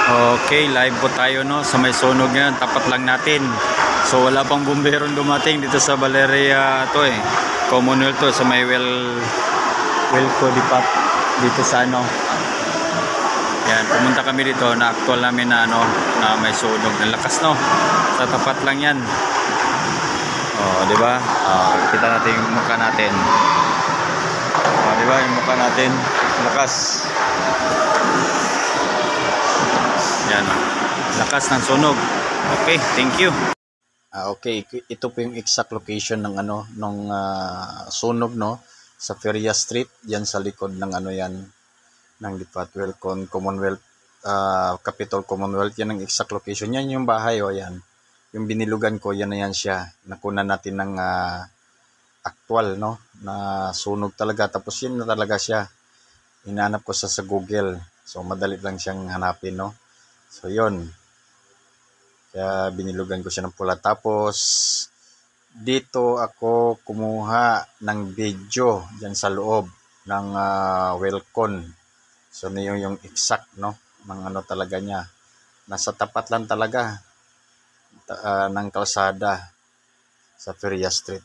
Okay, live po tayo no sa may sunog yan, tapat lang natin. So wala pang bumberong dumating dito sa Valeria to Commonwealth to sa may Welco Dipat dito sa ano. Yan, pumunta kami dito na actual namin na na may sunog. Ang lakas no. Sa tapat lang yan. Oh, di ba? Kita natin yung mukha natin. Oh, di ba? Yung mukha natin. Lakas. Yan. Lakas ng sunog. Okay, thank you. Okay, ito po yung exact location ng nung sunog no sa Feria Street, yan sa likod ng yan ng Dipat Commonwealth Capitol Commonwealth, yan ang exact location. Yan yung bahay yan. Yung binilugan ko, yan na yan siya. Nakuna natin ng actual no na sunog talaga, tapos yun na talaga siya. Hinanap ko sa Google. So madali lang siyang hanapin no. So yun. Kaya binilugan ko siya ng pula. Tapos dito ako kumuha ng video dyan sa loob ng Welcon. So yung exact no ng talaga niya. Nasa tapat lang talaga ng kalsada sa Feria Street.